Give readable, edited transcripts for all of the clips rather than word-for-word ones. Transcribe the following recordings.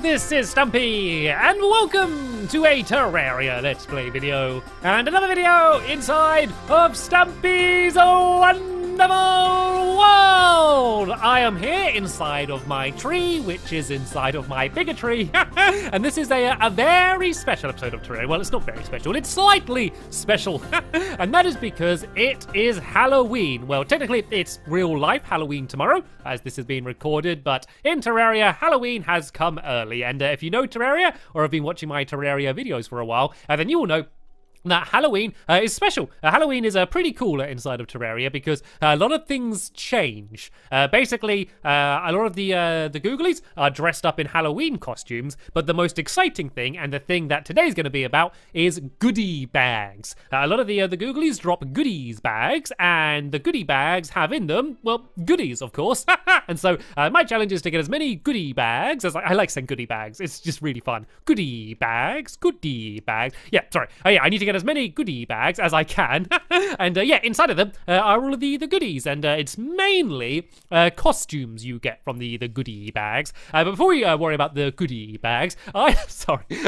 this is Stampy, and welcome to a Terraria Let's Play video, and another video inside of Stampy's wonderful world! I am here inside of my tree, which is inside of my bigger tree, and this is a very special episode of Terraria. Well, it's not very special, it's slightly special, and that is because it is Halloween. Well, technically, it's real life Halloween tomorrow, as this is being recorded, but in Terraria, Halloween has come early, and if you know Terraria, or have been watching my Terraria videos for a while, then you will know that Halloween is special. Halloween is pretty cool inside of Terraria because a lot of things change. Basically, a lot of the Googlies are dressed up in Halloween costumes, but the most exciting thing, and the thing that today's going to be about, is goodie bags. A lot of the Googlies drop goodies bags, and the goodie bags have in them, well, goodies, of course. And so my challenge is to get as many goodie bags as I like saying goodie bags. It's just really fun. Goodie bags, goodie bags. Yeah, sorry. Yeah, I need to get as many goodie bags as I can, and yeah, inside of them are all of the goodies, and it's mainly costumes you get from the goodie bags. But before we worry about the goodie bags, I'm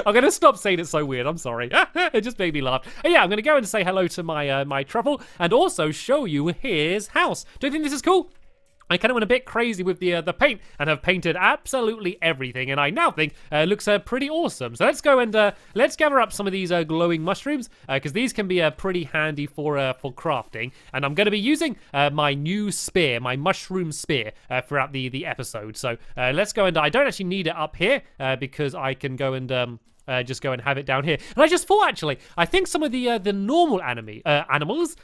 gonna stop saying it so weird. I'm sorry. It just made me laugh. Yeah, I'm gonna go and say hello to my my truffle, and also show you his house. Do you think this is cool? I kind of went a bit crazy with the paint and have painted absolutely everything, and I now think it looks pretty awesome. So let's go and let's gather up some of these glowing mushrooms, because these can be pretty handy for crafting. And I'm going to be using my new spear, my mushroom spear, throughout the episode. So let's go and I don't actually need it up here because I can go and just go and have it down here. And I just thought, actually, I think some of the normal animals,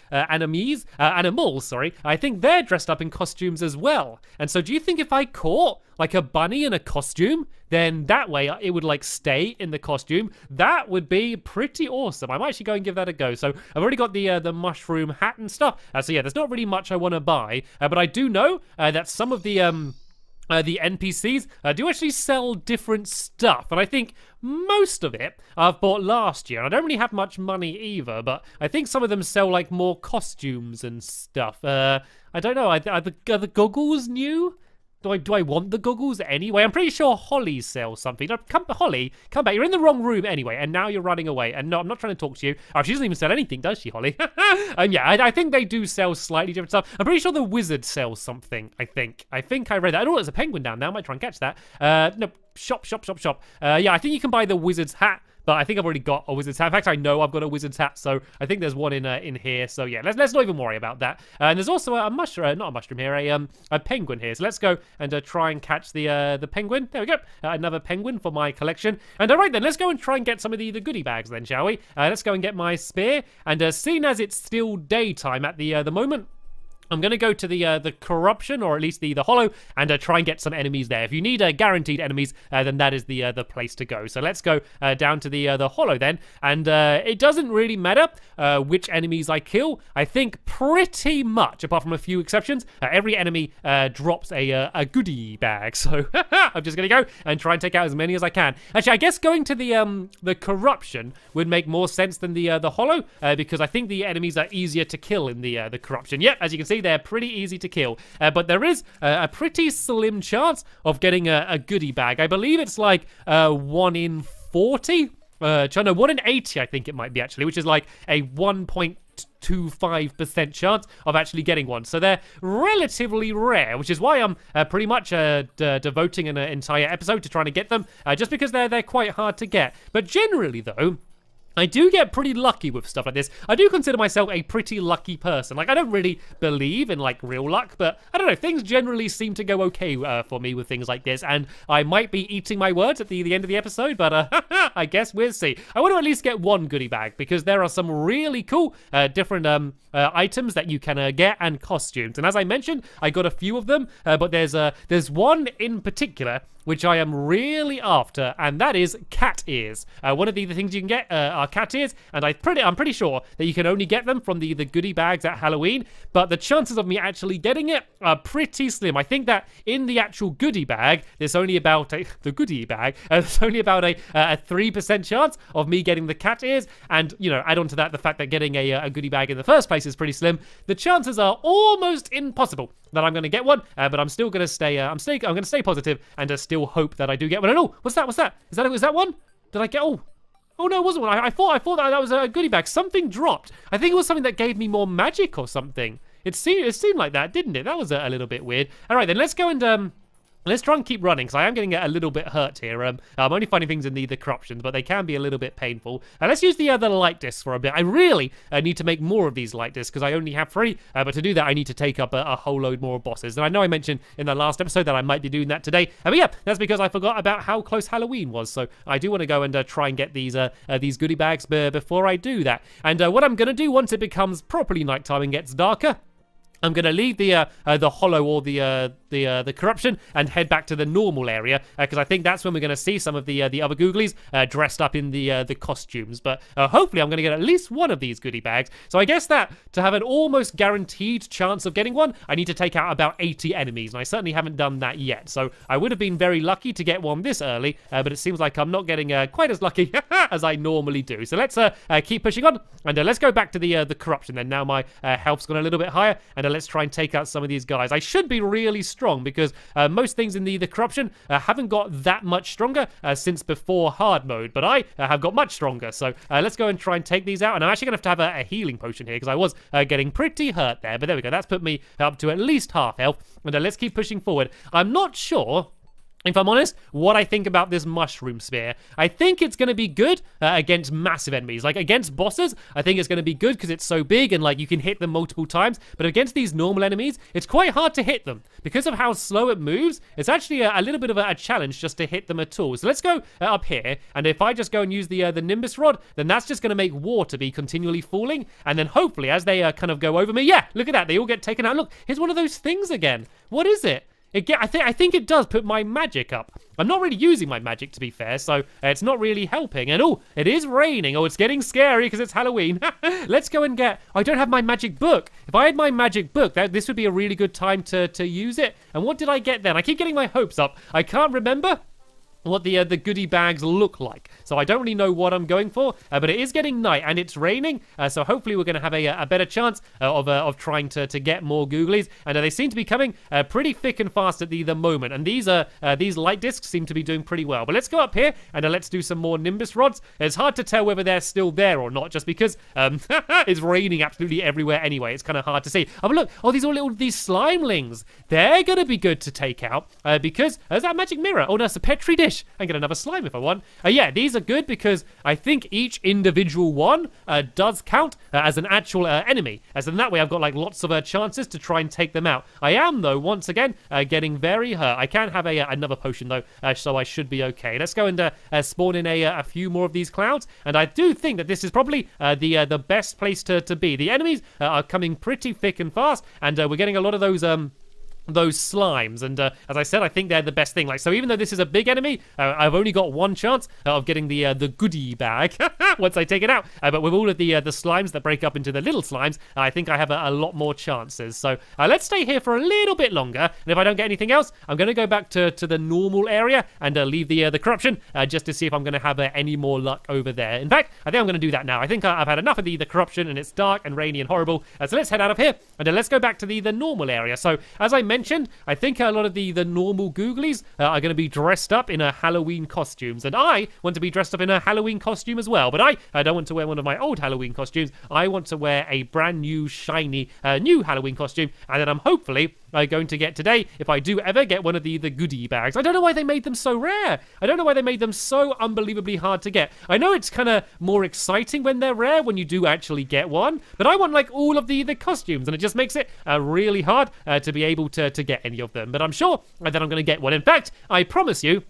sorry, I think they're dressed up in costumes as well. And so do you think if I caught like a bunny in a costume, then that way it would like stay in the costume? That would be pretty awesome. I might actually go and give that a go. So I've already got the mushroom hat and stuff. So yeah, there's not really much I want to buy, but I do know that some of the NPCs do actually sell different stuff, and I think most of it I've bought last year. I don't really have much money either, but I think some of them sell like more costumes and stuff. I don't know, are the goggles new? Do I want the goggles anyway? I'm pretty sure Holly sells something. No, Holly, come back. You're in the wrong room anyway, and now you're running away. And no, I'm not trying to talk to you. Oh, she doesn't even sell anything, does she, Holly? Yeah, I think they do sell slightly different stuff. I'm pretty sure the wizard sells something, I think. I read that. Oh, there's a penguin down there. I might try and catch that. No, shop. Yeah, I think you can buy the wizard's hat, but I think I've already got a wizard's hat. In fact, I know I've got a wizard's hat, so I think there's one in here. So yeah, let's not even worry about that. And there's also a mushroom, not a mushroom here, a penguin here. So let's go and try and catch the penguin. There we go, another penguin for my collection. And all right then, let's go and try and get some of the goodie bags then, shall we? Let's go and get my spear. And seeing as it's still daytime at the moment, I'm going to go to the corruption, or at least the hollow, and try and get some enemies there. If you need guaranteed enemies, then that is the place to go. So let's go down to the hollow then, and it doesn't really matter which enemies I kill. I think pretty much, apart from a few exceptions, every enemy drops a goodie bag. So I'm just going to go and try and take out as many as I can. Actually, I guess going to the corruption would make more sense than the hollow, because I think the enemies are easier to kill in the corruption. Yep, as you can see, they're pretty easy to kill, but there is a pretty slim chance of getting a goodie bag. I believe it's like 1 in 40. No, 1 in 80, I think it might be actually, which is like a 1.25% chance of actually getting one. So they're relatively rare, which is why I'm pretty much devoting an entire episode to trying to get them, just because they're quite hard to get. But generally, though, I do get pretty lucky with stuff like this. I do consider myself a pretty lucky person. Like, I don't really believe in, like, real luck, but I don't know, things generally seem to go okay for me with things like this, and I might be eating my words at the end of the episode, but I guess we'll see. I want to at least get one goodie bag, because there are some really cool different items that you can get, and costumes. And as I mentioned, I got a few of them, but there's one in particular which I am really after, and that is cat ears. One of the things you can get are cat ears, and I'm pretty sure that you can only get them from the goodie bags at Halloween, but the chances of me actually getting it are pretty slim. I think that in the actual goodie bag, there's only about there's only about a 3% chance of me getting the cat ears, and add on to that the fact that getting a goodie bag in the first place is pretty slim. The chances are almost impossible that I'm going to get one, but I'm still going to stay. I'm going to stay positive and still hope that I do get one. And oh, what's that? Is that one? Did I get? Oh no, it wasn't one. I thought that was a goodie bag. Something dropped. I think it was something that gave me more magic or something. It seemed like that, didn't it? That was a little bit weird. All right, then let's go and let's try and keep running, because I am getting a little bit hurt here. I'm only finding things in the corruptions, but they can be a little bit painful. Let's use the light discs for a bit. I really need to make more of these light discs, because I only have 3. But to do that, I need to take up a whole load more bosses. And I know I mentioned in the last episode that I might be doing that today. But yeah, that's because I forgot about how close Halloween was. So I do want to go and try and get these goodie bags before I do that. And what I'm going to do once it becomes properly nighttime and gets darker, I'm going to leave the hollow or the corruption and head back to the normal area, because I think that's when we're going to see some of the other googlies dressed up in the costumes. But hopefully I'm going to get at least one of these goodie bags. So I guess that to have an almost guaranteed chance of getting one, I need to take out about 80 enemies, and I certainly haven't done that yet. So I would have been very lucky to get one this early, but it seems like I'm not getting quite as lucky as I normally do. So let's keep pushing on, and let's go back to the corruption then. Now my health's gone a little bit higher, and let's try and take out some of these guys. I should be really strong, because most things in the corruption haven't got that much stronger since before hard mode, but I have got much stronger. So let's go and try and take these out, and I'm actually going to have a healing potion here, because I was getting pretty hurt there. But there we go. That's put me up to at least half health, and let's keep pushing forward. I'm not sure, if I'm honest, what I think about this mushroom spear. I think it's going to be good against massive enemies. Like, against bosses, I think it's going to be good because it's so big and, like, you can hit them multiple times. But against these normal enemies, it's quite hard to hit them. Because of how slow it moves, it's actually a little bit of a challenge just to hit them at all. So let's go up here. And if I just go and use the Nimbus Rod, then that's just going to make water be continually falling. And then hopefully, as they kind of go over me, yeah, look at that. They all get taken out. Look, here's one of those things again. What is it? I think it does put my magic up. I'm not really using my magic, to be fair, so it's not really helping. And oh, it is raining. Oh, it's getting scary because it's Halloween. Let's go and get... I don't have my magic book. If I had my magic book, this would be a really good time to use it. And what did I get then? I keep getting my hopes up. I can't remember what the goodie bags look like, so I don't really know what I'm going for, but it is getting night and it's raining, so hopefully we're going to have a better chance of trying to get more googlies, and they seem to be coming pretty thick and fast at the moment, and these light discs seem to be doing pretty well. But let's go up here and let's do some more Nimbus rods. It's hard to tell whether they're still there or not, just because it's raining absolutely everywhere anyway. It's kind of hard to see. Oh, but look, these slimelings, they're going to be good to take out, because there's that magic mirror. Oh no, it's a petri dish. And get another slime if I want. Yeah, these are good because I think each individual one does count as an actual enemy. As in that way, I've got like lots of chances to try and take them out. I am, though, once again, getting very hurt. I can have another potion, though, so I should be okay. Let's go and spawn in a few more of these clouds. And I do think that this is probably the best place to be. The enemies are coming pretty thick and fast, and we're getting a lot of those slimes, and as I said, I think they're the best thing. Like, so even though this is a big enemy, I've only got one chance of getting the goodie bag once I take it out, but with all of the slimes that break up into the little slimes, I think I have a lot more chances. So let's stay here for a little bit longer, and if I don't get anything else, I'm going to go back to the normal area and leave the corruption, just to see if I'm going to have any more luck over there. In fact, I think I'm going to do that now. I think I've had enough of the corruption, and it's dark and rainy and horrible, so let's head out of here, and let's go back to the normal area. So as I mentioned, I think a lot of the normal googlies are going to be dressed up in Halloween costumes, and I want to be dressed up in a Halloween costume as well, but I don't want to wear one of my old Halloween costumes. I want to wear a brand new, shiny, new Halloween costume, and then I'm hopefully going to get today, if I do ever get one of the goodie bags. I don't know why they made them so rare. I don't know why they made them so unbelievably hard to get. I know it's kind of more exciting when they're rare, when you do actually get one, but I want like all of the costumes, and it just makes it really hard to be able to get any of them. But I'm sure that I'm going to get one. In fact, I promise you,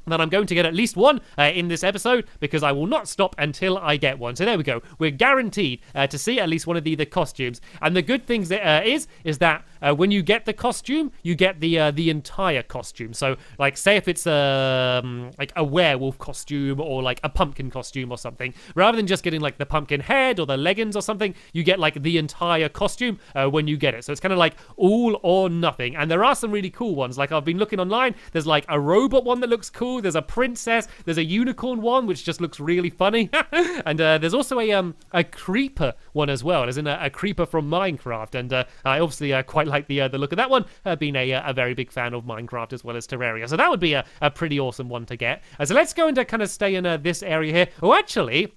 that I'm going to get at least one in this episode, because I will not stop until I get one. So there we go. We're guaranteed to see at least one of the costumes. And the good thing is that when you get the costume, you get the entire costume. So like, say if it's like a werewolf costume or like a pumpkin costume or something, rather than just getting like the pumpkin head or the leggings or something, you get like the entire costume when you get it. So it's kind of like all or nothing. And there are some really cool ones. Like, I've been looking online. There's like a robot one that looks cool. There's a princess. There's a unicorn one, which just looks really funny. And there's also a creeper one as well, as in a creeper from Minecraft. And I obviously quite like the look of that one, being a very big fan of Minecraft as well as Terraria. So that would be a pretty awesome one to get. So let's go and kind of stay in this area here. Oh, actually,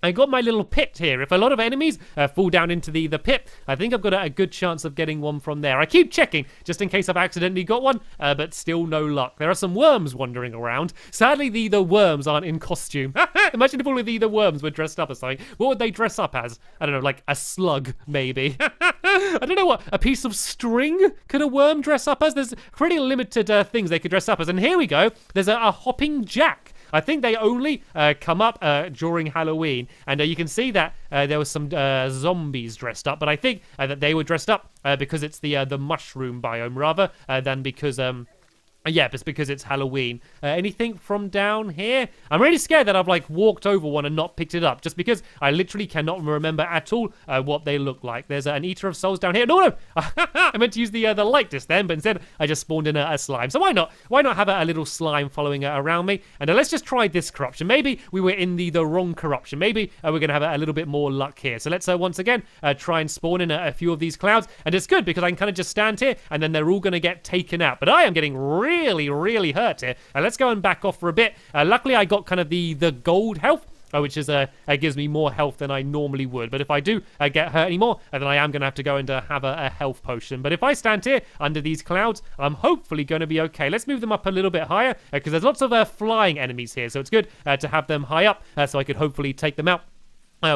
I got my little pit here. If a lot of enemies fall down into the pit, I think I've got a good chance of getting one from there. I keep checking just in case I've accidentally got one, but still no luck. There are some worms wandering around. Sadly, the worms aren't in costume. Imagine if all of the worms were dressed up as something. What would they dress up as? I don't know, like a slug, maybe. I don't know what, a piece of string could a worm dress up as? There's pretty limited things they could dress up as. And here we go. There's a hopping jack. I think they only come up during Halloween. And you can see that there was some zombies dressed up. But I think that they were dressed up because it's the mushroom biome rather than because... yeah, it's because it's Halloween. Anything from down here? I'm really scared that I've like walked over one and not picked it up, just because I literally cannot remember at all what they look like. There's an Eater of Souls down here. No, I meant to use the light disc then, but instead I just spawned in a slime. So why not? Why not have a little slime following around me? And let's just try this corruption. Maybe we were in the wrong corruption. Maybe we're gonna have a little bit more luck here. So let's once again try and spawn in a few of these clouds. And it's good because I can kind of just stand here and then they're all gonna get taken out. But I am getting really hurt here. Let's go and back off for a bit. Luckily, I got kind of the gold health, which is gives me more health than I normally would. But if I do get hurt anymore, then I am going to have to go and have a health potion. But if I stand here under these clouds, I'm hopefully going to be okay. Let's move them up a little bit higher, because there's lots of flying enemies here. So it's good to have them high up, so I could hopefully take them out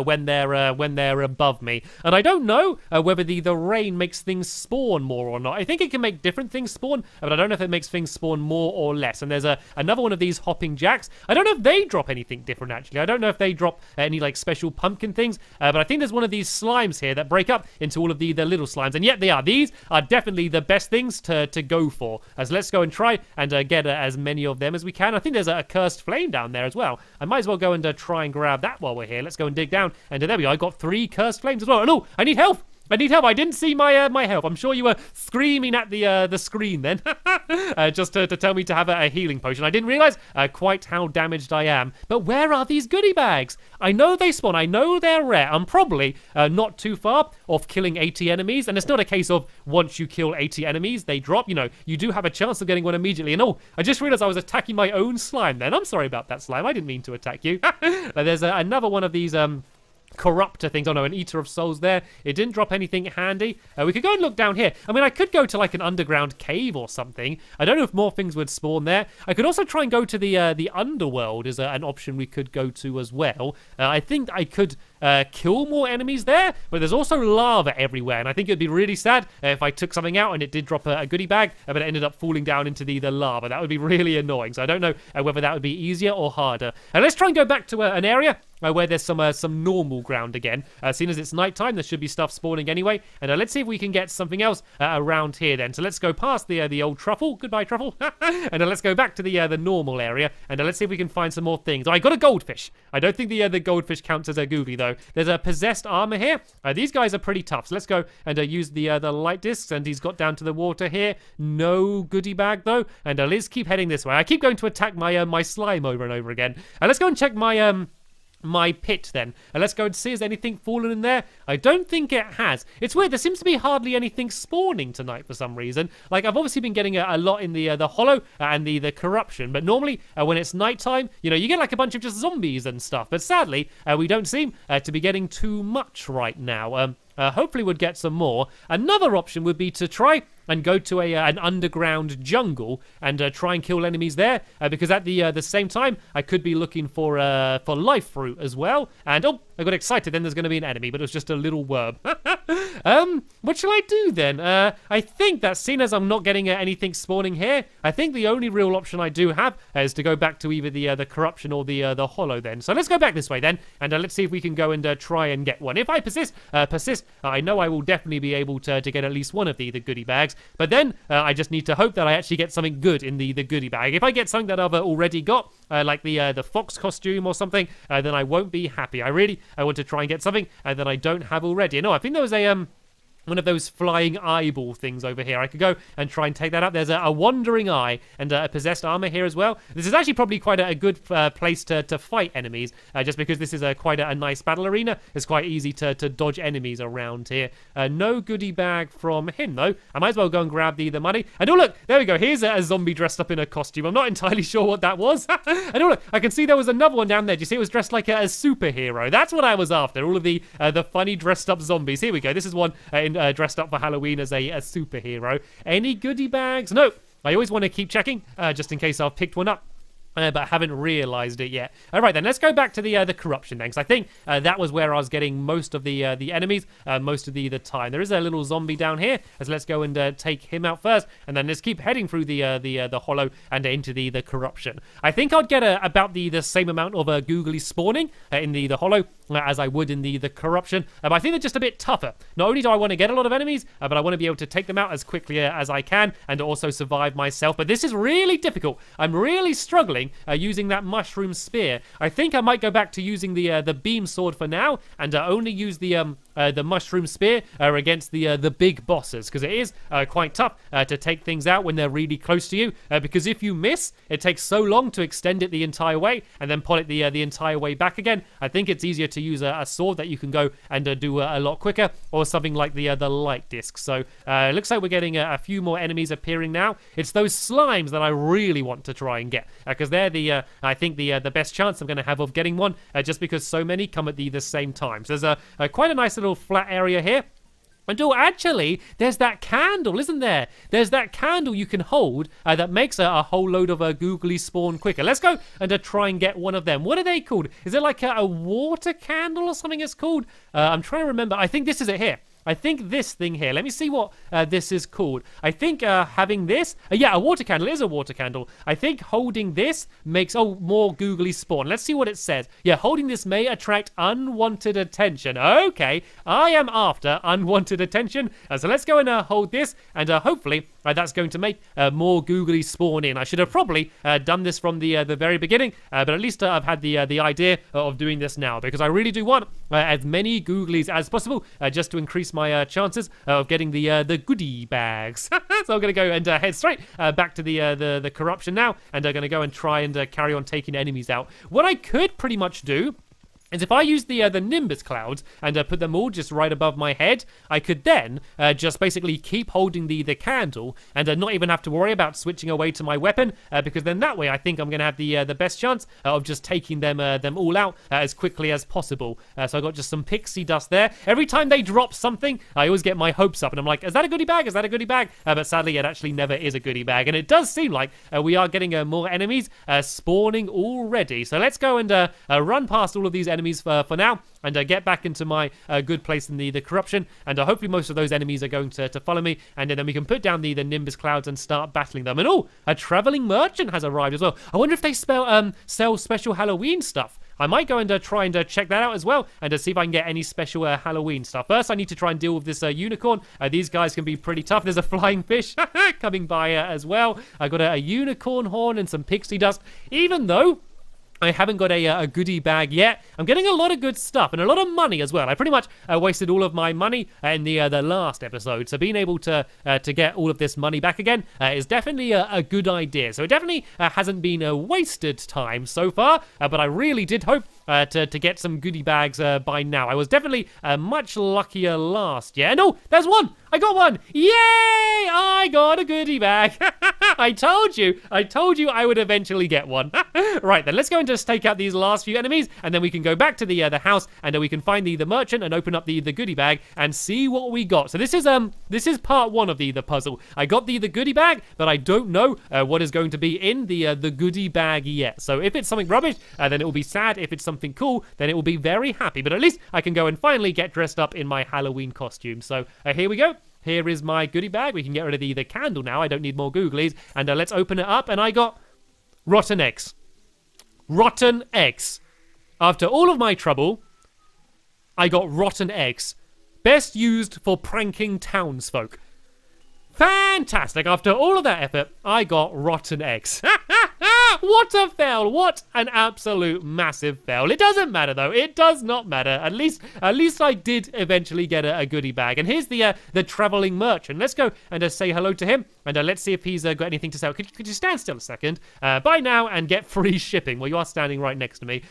when they're above me. And I don't know whether the rain makes things spawn more or not. I think it can make different things spawn, but I don't know if it makes things spawn more or less. And there's another one of these hopping jacks. I don't know if they drop anything different, actually. I don't know if they drop any like special pumpkin things, but I think there's one of these slimes here that break up into all of the little slimes, and yet they are. These are definitely the best things to go for. So let's go and try and get as many of them as we can. I think there's a cursed flame down there as well. I might as well go and try and grab that while we're here. Let's go and dig down. And there we go. I got 3 cursed flames as well. And oh, I need health. I need help. I didn't see my my health. I'm sure you were screaming at the screen then, just to tell me to have a healing potion. I didn't realize quite how damaged I am. But where are these goodie bags? I know they spawn. I know they're rare. I'm probably not too far off killing 80 enemies. And it's not a case of once you kill 80 enemies, they drop. You know, you do have a chance of getting one immediately. And oh, I just realized I was attacking my own slime then. I'm sorry about that, slime. I didn't mean to attack you. There's another one of these corruptor things. Oh no, an Eater of Souls there. It didn't drop anything handy. We could go and look down here. I mean, I could go to like an underground cave or something. I don't know if more things would spawn there. I could also try and go to the underworld is an option we could go to as well. I think I could kill more enemies there, but there's also lava everywhere, and I think it'd be really sad if I took something out and it did drop a goodie bag, but it ended up falling down into the lava. That would be really annoying. So I don't know whether that would be easier or harder. And let's try and go back to an area where there's some normal ground again. Seeing as it's nighttime, there should be stuff spawning anyway. And let's see if we can get something else around here then. So let's go past the old truffle. Goodbye, truffle. And let's go back to the normal area. And let's see if we can find some more things. Oh, I got a goldfish. I don't think the goldfish counts as a Goodie, though. There's a possessed armor here. These guys are pretty tough. So let's go and use the light discs. And he's got down to the water here. No goodie bag, though. And let's keep heading this way. I keep going to attack my slime over and over again. And let's go and check my pit then. And let's go and see, has anything fallen in there? I don't think it has. It's weird, there seems to be hardly anything spawning tonight for some reason. Like, I've obviously been getting a lot in the hollow and the corruption, but normally when it's nighttime, you know, you get like a bunch of just zombies and stuff. But sadly, we don't seem to be getting too much right now. Hopefully we'd get some more. Another option would be to try and go to an underground jungle and try and kill enemies there, because at the same time I could be looking for life fruit as well. And oh, I got excited, then there's going to be an enemy, but it was just a little worm. What shall I do then? I think that seeing as I'm not getting anything spawning here, I think the only real option I do have is to go back to either the corruption or the hollow then. So let's go back this way then, and let's see if we can go and try and get one. If I persist, I know I will definitely be able to get at least one of the goodie bags. But then I just need to hope that I actually get something good in the goodie bag. If I get something that I've already got, like the fox costume or something, then I won't be happy. I want to try and get something that I don't have already. No, I think there was a one of those flying eyeball things over here. I could go and try and take that up. There's a wandering eye and a possessed armor here as well. This is actually probably quite a good place to fight enemies, just because this is quite a nice battle arena. It's quite easy to dodge enemies around here. No goodie bag from him, though. I might as well go and grab the money. And oh, look, there we go. Here's a zombie dressed up in a costume. I'm not entirely sure what that was. And oh, look, I can see there was another one down there. Do you see it was dressed like a superhero? That's what I was after. All of the funny dressed up zombies. Here we go. This is one dressed up for Halloween as a superhero. Any goodie bags? No. I always want to keep checking, just in case I've picked one up. But I haven't realised it yet. All right, then, let's go back to the corruption then, because I think that was where I was getting most of the enemies, most of the time. There is a little zombie down here, so let's go and take him out first, and then let's keep heading through the hollow and into the corruption. I think I'd get about the same amount of googly spawning in the hollow as I would in the corruption. But I think they're just a bit tougher. Not only do I want to get a lot of enemies, but I want to be able to take them out as quickly as I can and also survive myself. But this is really difficult. I'm really struggling using that mushroom spear. I think I might go back to using the beam sword for now and only use the mushroom spear against the big bosses, because it is quite tough to take things out when they're really close to you, because if you miss, it takes so long to extend it the entire way and then pull it the entire way back again. I think it's easier to use a sword that you can go and do a lot quicker, or something like the light disc. So it looks like we're getting a few more enemies appearing now. It's those slimes that I really want to try and get, because they're I think the best chance I'm going to have of getting one, just because so many come at the same time. So there's quite a nice little flat area here. And oh, actually, there's that candle, isn't there? There's that candle you can hold that makes a whole load of googly spawn quicker. Let's go and try and get one of them. What are they called? Is it like a water candle or something it's called? I'm trying to remember. I think this is it here. I think this thing here, let me see what this is called. I think having this, yeah, a water candle is a water candle. I think holding this makes, more googly spawn. Let's see what it says. Yeah, holding this may attract unwanted attention. Okay, I am after unwanted attention. So let's go and hold this, and hopefully that's going to make more googly spawn in. I should have probably done this from the very beginning, but at least I've had the idea of doing this now, because I really do want as many googlies as possible, just to increase my chances of getting the goodie bags. So I'm going to go and head straight back to the corruption now, and I'm going to go and try and carry on taking enemies out. What I could pretty much do is if I use the Nimbus clouds and put them all just right above my head, I could then just basically keep holding the candle and not even have to worry about switching away to my weapon, because then that way I think I'm going to have the best chance of just taking them all out as quickly as possible. So I got just some pixie dust there. Every time they drop something, I always get my hopes up and I'm like, is that a goodie bag? Is that a goodie bag? But sadly, it actually never is a goodie bag. And it does seem like we are getting more enemies spawning already. So let's go and run past all of these enemies for now, and get back into my good place in the corruption, and hopefully most of those enemies are going to follow me, and then we can put down the Nimbus clouds and start battling them. And a traveling merchant has arrived as well. I wonder if they sell special Halloween stuff. I might go and try and check that out as well, and see if I can get any special Halloween stuff. First, I need to try and deal with this unicorn. These guys can be pretty tough. There's a flying fish coming by as well. I got a unicorn horn and some pixie dust. Even though I haven't got a goodie bag yet, I'm getting a lot of good stuff and a lot of money as well. I pretty much wasted all of my money in the last episode, so being able to get all of this money back again is definitely a good idea. So it definitely hasn't been a wasted time so far, but I really did hope to get some goodie bags by now. I was definitely much luckier last year. No, there's one! I got one! Yay! I got a goodie bag! I told you I would eventually get one. Right, then let's go and just take out these last few enemies, and then we can go back to the house, and we can find the merchant and open up the goodie bag and see what we got. So this is part one of the puzzle. I got the goodie bag, but I don't know what is going to be in the goodie bag yet. So if it's something rubbish, then it will be sad. If it's something cool, then it will be very happy. But at least I can go and finally get dressed up in my Halloween costume. So here we go. Here is my goodie bag. We can get rid of the candle now. I don't need more googlies. And let's open it up. And I got rotten eggs. Rotten eggs. After all of my trouble, I got rotten eggs. Best used for pranking townsfolk. Fantastic. After all of that effort, I got rotten eggs. What a fail. What an absolute massive fail. It doesn't matter, though. It does not matter. At least I did eventually get a goodie bag. And here's the traveling merchant. Let's go and say hello to him. And let's see if he's got anything to sell. Could you stand still a second? Buy now and get free shipping. Well, you are standing right next to me.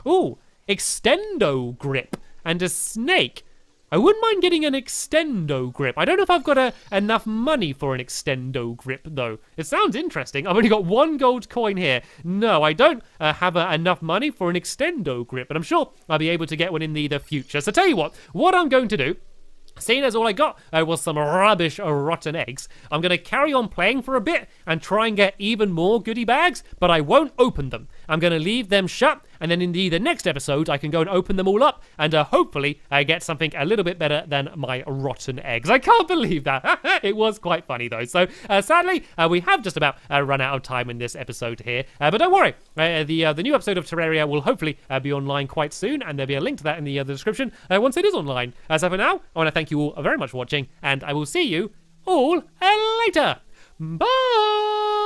Ooh, extendo grip and a snake. I wouldn't mind getting an extendo grip. I don't know if I've got enough money for an extendo grip, though. It sounds interesting. I've only got 1 gold coin here. No, I don't have enough money for an extendo grip, but I'm sure I'll be able to get one in the future. So tell you what I'm going to do, seeing as all I got was some rubbish rotten eggs, I'm going to carry on playing for a bit and try and get even more goodie bags, but I won't open them. I'm going to leave them shut, and then in the next episode, I can go and open them all up, and hopefully get something a little bit better than my rotten eggs. I can't believe that. It was quite funny, though. So, sadly, we have just about run out of time in this episode here. But don't worry, the new episode of Terraria will hopefully be online quite soon, and there'll be a link to that in the description once it is online. So for now, I want to thank you all very much for watching, and I will see you all later. Bye!